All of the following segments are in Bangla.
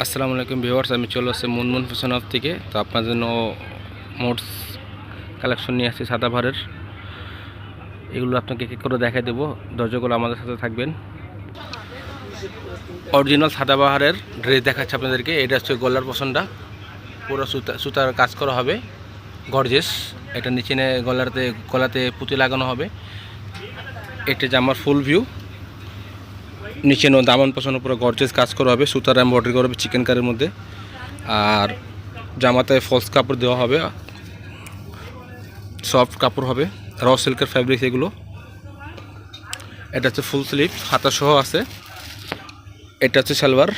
আসসালামু আলাইকুম ভিউয়ার্স, আমি চলে আসছি মুনমুন ফ্যাশন হাউস থেকে। তো আপনার জন্য মোটস কালেকশন নিয়ে আসছি সাদাভারের। এগুলো আপনাকে এক করে দেখাই দেবো, দরজাগুলো আমাদের সাথে থাকবেন। অরিজিনাল সাদাবাহারের ড্রেস দেখাচ্ছে আপনাদেরকে। এটা হচ্ছে গলার পশনটা, পুরো সুতার কাজ করা হবে, গর্জেস। এটা নিচে গলাতে পুঁতি লাগানো হবে। এটা জামার ফুল ভিউ, নিচে দামন পছন্দ পুরো গর্জেস কাজ করা হবে, সুতার এমব্রয়ডারি করা হবে চিকেন কারের মধ্যে। আর জামাতে ফলস কাপড় দেওয়া হবে, সফট কাপড় হবে, র সিল্কের ফ্যাব্রিক এগুলো। এটা হচ্ছে ফুল স্লিভ, হাতা সহ আছে। এটা হচ্ছে সালোয়ার,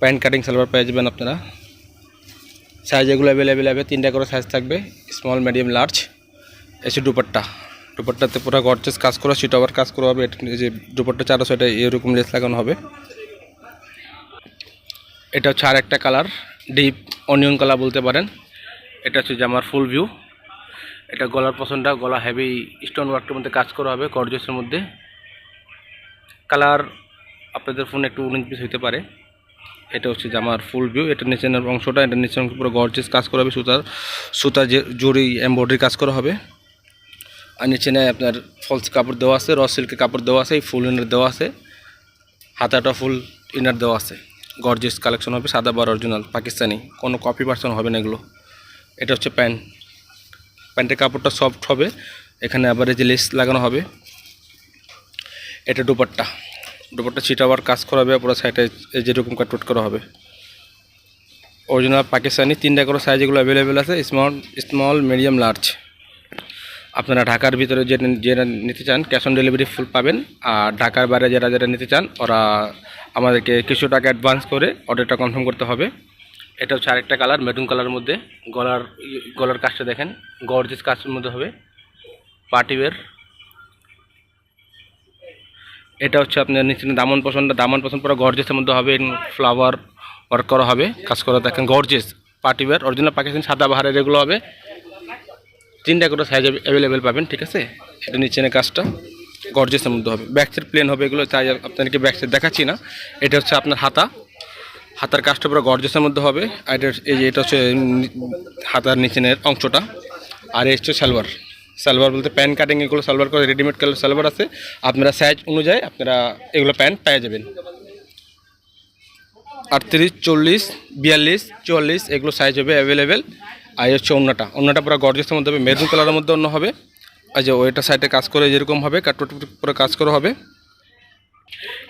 প্যান্ট কাটিং সালোয়ার পেয়ে যাবেন আপনারা। সাইজ এগুলো অ্যাভেলেবেল হবে, 3টা করে সাইজ থাকবে, স্মল, মিডিয়াম, লার্জ। এসে দুপাট্টাতে পুরো গর্জেস কাজ করা, সিট ওভার কাজ করা হবে। এটা যে দুপাট্টা চারশো, এটা এরকম লেস লাগানো হবে। এটা হচ্ছে আর একটা কালার, ডিপ অনিয়ন কালার বলতে পারেন। এটা হচ্ছে জামার ফুল ভিউ। এটা গলার পছন্দটা, গলা হেভি স্টোন ওয়ার্কের মধ্যে কাজ করা হবে, গর্জেসের মধ্যে। কালার আপনাদের ফোনে একটু 19 পিস হইতে পারে। এটা হচ্ছে জামার ফুল ভিউ। এটা নিচের অংশটা, এটা নিচের অংশ পুরো গর্জেস কাজ করা হবে, সুতার যে জরি এমব্রয়ডারি কাজ করা হবে। আর নিচে আপনার ফলস কাপড় দেওয়া আছে, র সিল্কের কাপড় দেওয়া আছে, ফুল ইনার দেওয়া আছে, হাতাটা ফুল ইনার দেওয়া আছে। গর্জেস কালেকশন হবে, সাদাবাহার অরিজিনাল পাকিস্তানি, কোনো কপি ভার্সন হবে না এগুলো। এটা হচ্ছে প্যান্টের কাপড়টা সফট হবে, এখানে আবার এই যে লেস লাগানো হবে। এটা দুপাট্টা ছিটা আবার কাজ করা হবে, পুরো সাইডে যেরকম কাটওয়ার্ক করা হবে, অরিজিনাল পাকিস্তানি। 3টা করে সাইজ এগুলো অ্যাভেলেবেল আছে, স্মল, মিডিয়াম, লার্জ। আপনারা ঢাকার ভিতরে যেটা নিতে চান ক্যাশ অন ডেলিভারি ফুল পাবেন। আর ঢাকার বাইরে যারা নিতে চান ওরা আমাদেরকে কিছু টাকা অ্যাডভান্স করে অর্ডারটা কনফার্ম করতে হবে। এটা হচ্ছে আরেকটা কালার, মেরুন কালারের মধ্যে। গলার কাজটা দেখেন, গর্জিয়াস কাজের মধ্যে হবে, পার্টিওয়্যার। এটা হচ্ছে আপনার নিচে দামন পছন্দ পুরো গর্জিয়াসের মধ্যে হবে, ফ্লাওয়ার ওয়ার্ক করা হবে, কাজ করা দেখেন, গর্জিয়াস পার্টিওয়্যার অরিজিনাল পাকিস্তানি সাদাবাহারের এগুলো হবে। 3টা করে সাইজ অ্যাভেলেবেল পাবেন, ঠিক আছে। এটা নিচে কাজটা গর্জিয়াসের মধ্যে হবে, ব্যাক সাইড প্লেন হবে এগুলো, তাই আপনাদেরকে ব্যাক সাইড দেখাচ্ছি না। এটা হচ্ছে আপনার হাতার কাজটা পুরো গর্জিয়াসের মধ্যে হবে। আর এটা হচ্ছে হাতার নিচের অংশটা। আর এই হচ্ছে সালোয়ার বলতে প্যান্ট কাটিং এগুলো সালোয়ার করে, রেডিমেড কালার সালোয়ার আছে। আপনারা সাইজ অনুযায়ী আপনারা এগুলো প্যান্ট পেয়ে যাবেন। 38, 40, 42, 44 এগুলো সাইজ হবে অ্যাভেলেবেল। আর হচ্ছে অন্যটা পুরো গর্জিয়াসের মধ্যে হবে, মেরুন কালারের মধ্যে অন্য হবে। আর যে ওইটা সাইডে কাজ করে যেরকম হবে, কাটওয়ার্ক পুরো কাজ করা হবে।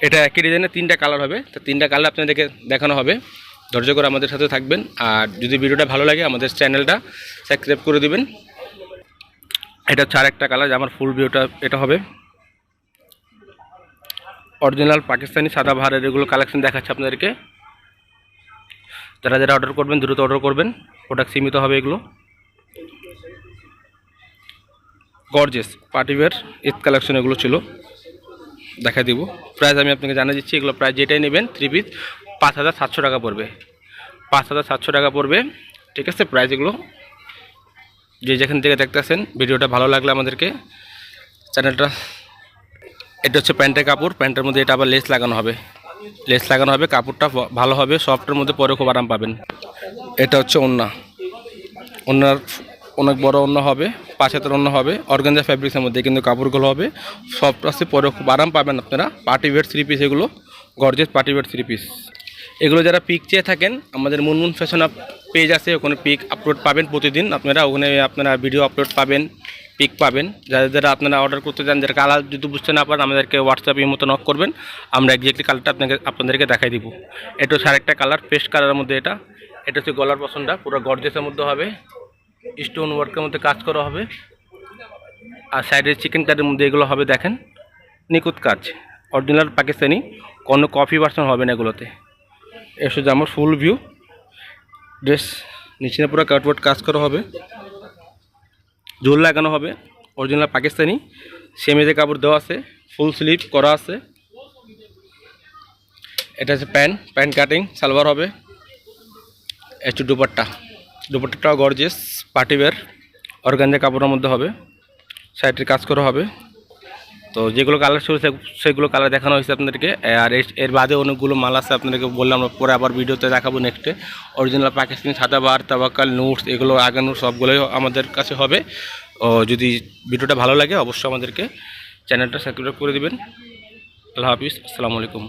এটা একই ডিজাইনের 3টা কালার হবে, তো 3টা কালার আপনাদেরকে দেখানো হবে। ধৈর্য করে আমাদের সাথে থাকবেন। আর যদি ভিডিওটা ভালো লাগে আমাদের চ্যানেলটা সাবস্ক্রাইব করে দিবেন। এটা হচ্ছে আরেকটা কালার, আমার ফুল ভিউটা এটা হবে। অরিজিনাল পাকিস্তানি সাদাবাহারের এগুলো কালেকশন দেখাচ্ছে আপনাদেরকে। যারা অর্ডার করবেন দ্রুত অর্ডার করবেন, প্রোডাক্ট সীমিত হবে এগুলো। গর্জিয়াস পার্টিওয়্যার ঈদ কালেকশন এগুলো ছিল, দেখা দিব। প্রাইস আমি আপনাকে জানিয়ে দিচ্ছি, এগুলো প্রাইস যেটাই নেবেন 3 পিস 5700 টাকা পড়বে, 5700 টাকা পড়বে, ঠিক আছে। প্রাইস এগুলো যেখান থেকে দেখতেছেন, ভিডিওটা ভালো লাগলে আমাদেরকে চ্যানেলটা। এটা হচ্ছে প্যান্টের কাপড়, প্যান্টের মধ্যে এটা আবার লেস লাগানো হবে, কাপড়টা ভালো হবে, সফটের মধ্যে পরে খুব আরাম পাবেন। এটা হচ্ছে ওনার অনেক বড় ওড়না হবে, 5 হাতের ওড়না হবে, অর্গানজা ফ্যাব্রিক্সের মধ্যে, কিন্তু কাপড়গুলো হবে সফট আছে, পরে খুব আরাম পাবেন আপনারা। পার্টিওয়্যার 3 পিস এগুলো, গর্জিয়াস পার্টিওয়্যার 3 পিস এগুলো। যারা পিক চেয়ে থাকেন, আমাদের মুনমুন ফ্যাশন পেজ আছে, ওখানে পিক আপলোড পাবেন প্রতিদিন আপনারা। ওখানে আপনারা ভিডিও আপলোড পাবেন, পিক পাবেন। যারা আপনারা অর্ডার করতে চান, যারা কালার যদি বুঝতে না পারেন, আমাদেরকে হোয়াটসঅ্যাপে মতো নক করবেন, আমরা এক্স্যাক্টলি কালারটা আপনাদেরকে দেখাই দিব। এটা হচ্ছে আরেকটা কালার, পেস্ট কালারের মধ্যে। এটা হচ্ছে গলার পছন্দটা, পুরো গর্জিয়াসের মধ্যে হবে, স্টোন ওয়ার্কের মধ্যে কাজ করা হবে। আর সাইডের চিকেন কাটের মধ্যে এগুলো হবে, দেখেন নিখুঁত কাজ, অরিজিনাল পাকিস্তানি, কোনো কপি ভার্সন হবে না এগুলোতে। এসে যে আমার ফুল ভিউ ড্রেস, নিচে পুরো কাটওয়ার্ক কাজ করা হবে, ঝোল লাগানো হবে, অরিজিনাল পাকিস্তানি সেমিজে কাপড় দেওয়া আছে, ফুল স্লিভ করা আছে। এটা হচ্ছে প্যান্ট কাটিং সালোয়ার হবে। একটু দুপাট্টাটাও গর্জিয়াস পার্টিওয়্যার অর্গানজা কাপড়ের মধ্যে হবে, সাইডের কাজ করা হবে। তো যেগুলো কালার ছিল সেগুলো কালার দেখানো হয়েছে আপনাদেরকে। আর এর বাদে অনেকগুলো মাল আছে, আপনাদেরকে বললাম আমরা পরে আবার ভিডিওতে দেখাবো নেক্সটে। অরিজিনাল পাকিস্তানি সাদাবাহার, তাওয়াক্কাল, নুটস, এগুলো আগা নুটস সবগুলোই আমাদের কাছে হবে। ও যদি ভিডিওটা ভালো লাগে অবশ্যই আমাদেরকে চ্যানেলটা সাবস্ক্রাইব করে দিবেন। আল্লাহ হাফিজ, আসসালামু আলাইকুম।